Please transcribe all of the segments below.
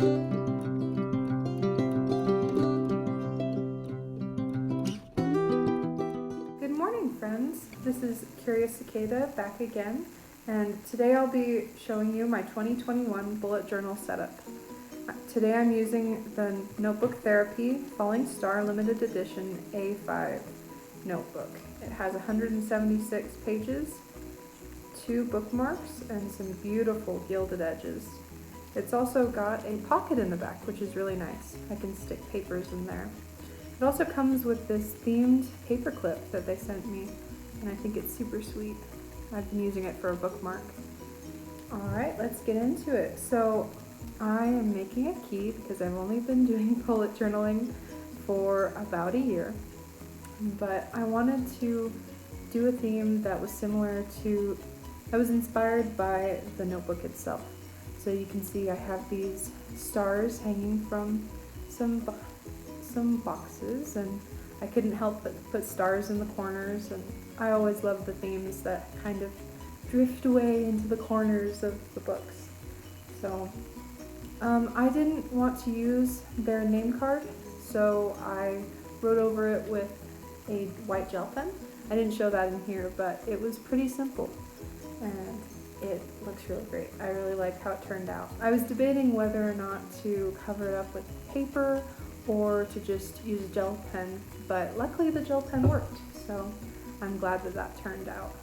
Good morning, friends. This is Curious Cicada back again, and today I'll be showing you my 2021 bullet journal setup. Today I'm using the Notebook Therapy Falling Star Limited Edition A5 notebook. It has 176 pages, 2 bookmarks, and some beautiful gilded edges. It's also got a pocket in the back, which is really nice. I can stick papers in there. It also comes with this themed paper clip that they sent me, and I think it's super sweet. I've been using it for a bookmark. Alright, let's get into it. So I am making a key because I've only been doing bullet journaling for about a year, but I wanted to do a theme that was similar to, I was inspired by the notebook itself. So you can see I have these stars hanging from some boxes, and I couldn't help but put stars in the corners, and I always love the themes that kind of drift away into the corners of the books. So I didn't want to use their name card, so I wrote over it with a white gel pen. I didn't show that in here, but it was pretty simple and it looks really great. I really like how it turned out. I was debating whether or not to cover it up with paper or to just use a gel pen, but luckily the gel pen worked, so I'm glad that that turned out.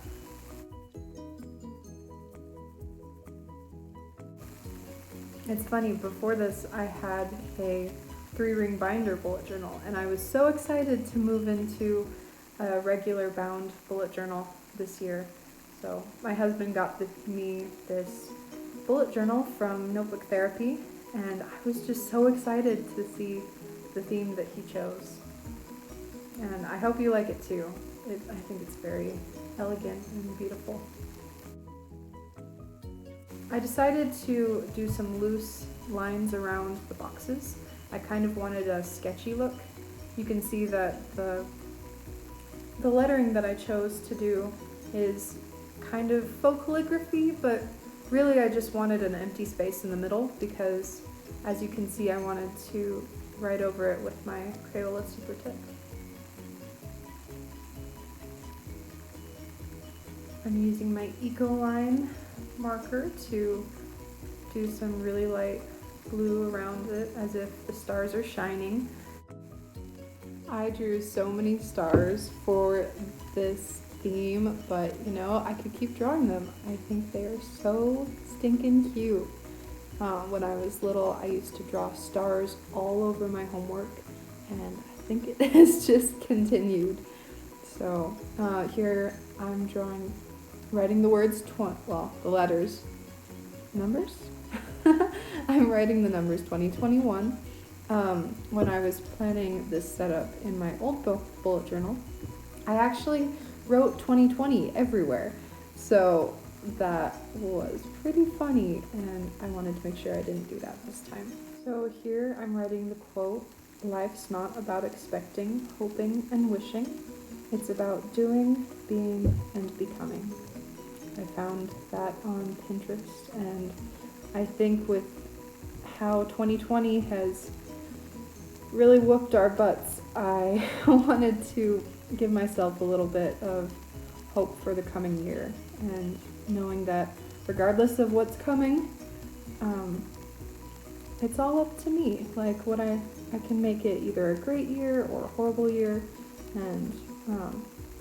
It's funny, before this I had a 3-ring binder bullet journal, and I was so excited to move into a regular bound bullet journal this year. So my husband got me this bullet journal from Notebook Therapy, and I was just so excited to see the theme that he chose. And I hope you like it too. I think it's very elegant and beautiful. I decided to do some loose lines around the boxes. I kind of wanted a sketchy look. You can see that the lettering that I chose to do is kind of faux calligraphy, but really I just wanted an empty space in the middle because, as you can see, I wanted to write over it with my Crayola super tip. I'm using my Ecoline marker to do some really light blue around it as if the stars are shining. I drew so many stars for this theme, but you know, I could keep drawing them. I think they are so stinking cute. When I was little, I used to draw stars all over my homework, and I think it has just continued. So here I'm writing the words, the letters, numbers? I'm writing the numbers 2021. When I was planning this setup in my old bullet journal, I actually wrote 2020 everywhere. So that was pretty funny, and I wanted to make sure I didn't do that this time. So here I'm writing the quote, "Life's not about expecting, hoping, and wishing. It's about doing, being, and becoming." I found that on Pinterest, and I think with how 2020 has really whooped our butts, I wanted to give myself a little bit of hope for the coming year, and knowing that regardless of what's coming, it's all up to me. Like, what I can make it either a great year or a horrible year, and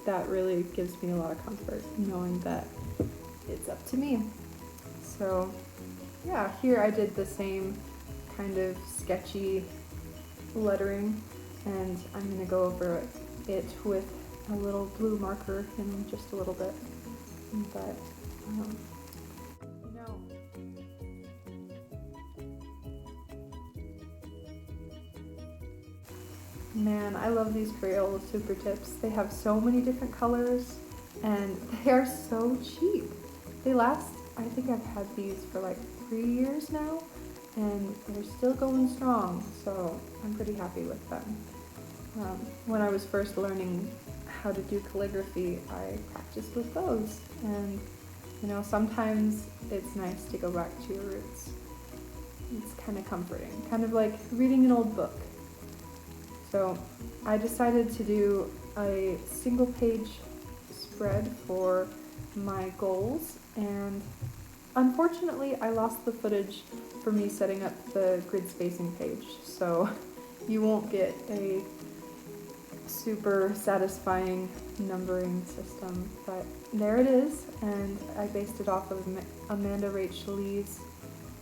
that really gives me a lot of comfort knowing that it's up to me. So yeah, here I did the same kind of sketchy lettering, and I'm going to go over it with a little blue marker in just a little bit. But man, I love these Crayola super tips. They have so many different colors, and they are so cheap. They last, I think I've had these for like 3 years now, and they're still going strong, so I'm pretty happy with them. When I was first learning how to do calligraphy, I practiced with those, and you know, sometimes it's nice to go back to your roots. It's kind of comforting, kind of like reading an old book. So I decided to do a single page spread for my goals, and unfortunately I lost the footage for me setting up the grid spacing page, so you won't get a super satisfying numbering system, but there it is, and I based it off of Amanda Rachel Lee's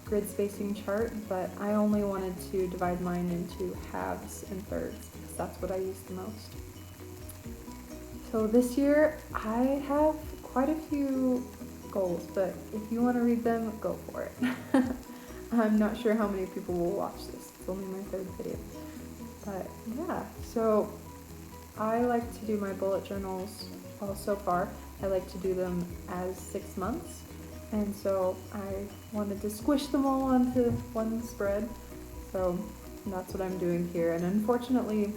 grid spacing chart, but I only wanted to divide mine into halves and thirds because that's what I use the most. So this year I have quite a few goals, but if you want to read them, go for it. I'm not sure how many people will watch this. It's only my third video. But yeah, so I like to do my bullet journals, well, so far I like to do them as 6 months, and so I wanted to squish them all onto one spread, so that's what I'm doing here. And unfortunately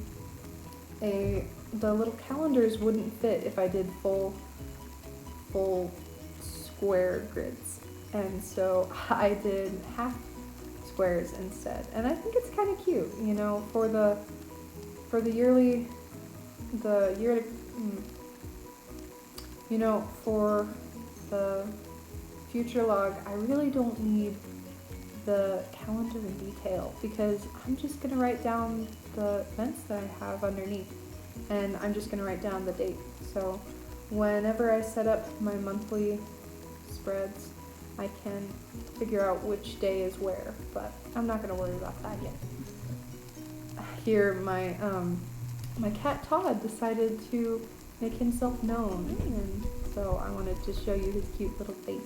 the little calendars wouldn't fit if I did full square grids, and so I did half squares instead, and I think it's kind of cute, you know, for the yearly, you know, for the future log, I really don't need the calendar in detail because I'm just going to write down the events that I have underneath, and I'm just going to write down the date. So whenever I set up my monthly spreads, I can figure out which day is where, but I'm not going to worry about that yet. Here, my cat Todd decided to make himself known, and so I wanted to show you his cute little face.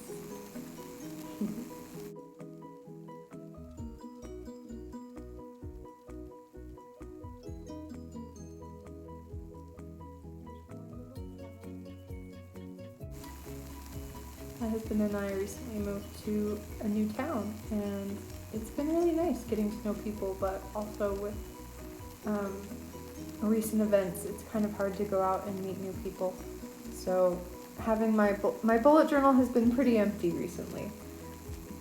My husband and I recently moved to a new town, and it's been really nice getting to know people, but also with recent events, it's kind of hard to go out and meet new people. So having my bullet journal has been pretty empty recently,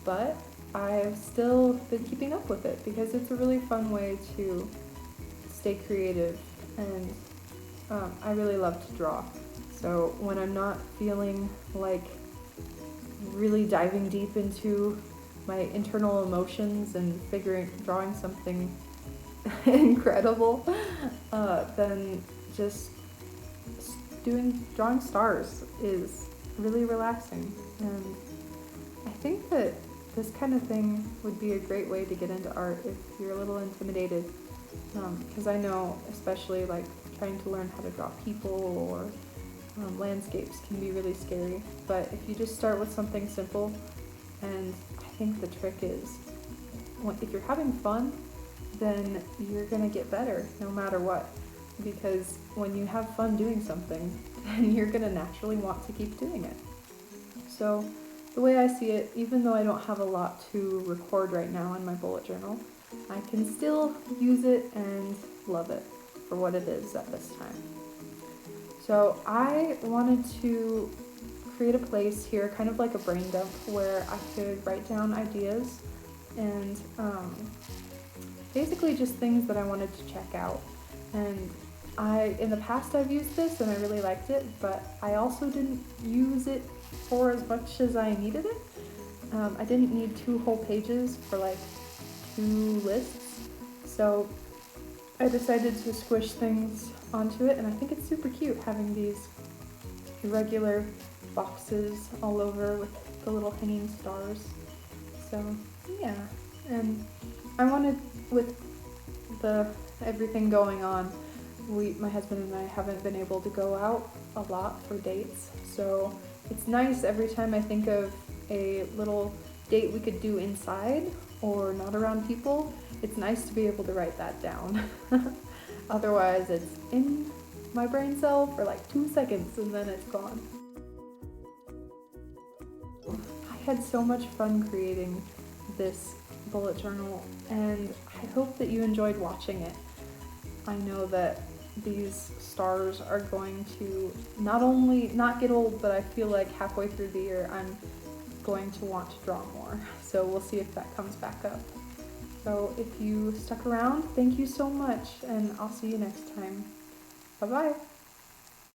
but I've still been keeping up with it because it's a really fun way to stay creative, and I really love to draw. So when I'm not feeling like really diving deep into my internal emotions and drawing something incredible, then just drawing stars is really relaxing, and I think that this kind of thing would be a great way to get into art if you're a little intimidated, because I know especially like trying to learn how to draw people or landscapes can be really scary, but if you just start with something simple, and I think the trick is if you're having fun, then you're gonna get better no matter what, because when you have fun doing something, then you're gonna naturally want to keep doing it. So the way I see it, even though I don't have a lot to record right now in my bullet journal, I can still use it and love it for what it is at this time. So I wanted to create a place here, kind of like a brain dump, where I could write down ideas and basically just things that I wanted to check out. And in the past I've used this and I really liked it, but I also didn't use it for as much as I needed it. I didn't need 2 whole pages for like 2 lists, so I decided to squish things onto it, and I think it's super cute having these irregular boxes all over with the little hanging stars. So yeah, and I wanted, with everything going on, my husband and I haven't been able to go out a lot for dates, so it's nice every time I think of a little date we could do inside or not around people, it's nice to be able to write that down. Otherwise it's in my brain cell for like 2 seconds and then it's gone. I had so much fun creating this bullet journal, and I hope that you enjoyed watching it. I know that these stars are going to not only not get old, but I feel like halfway through the year I'm going to want to draw more. So we'll see if that comes back up. So if you stuck around, thank you so much, and I'll see you next time. Bye-bye.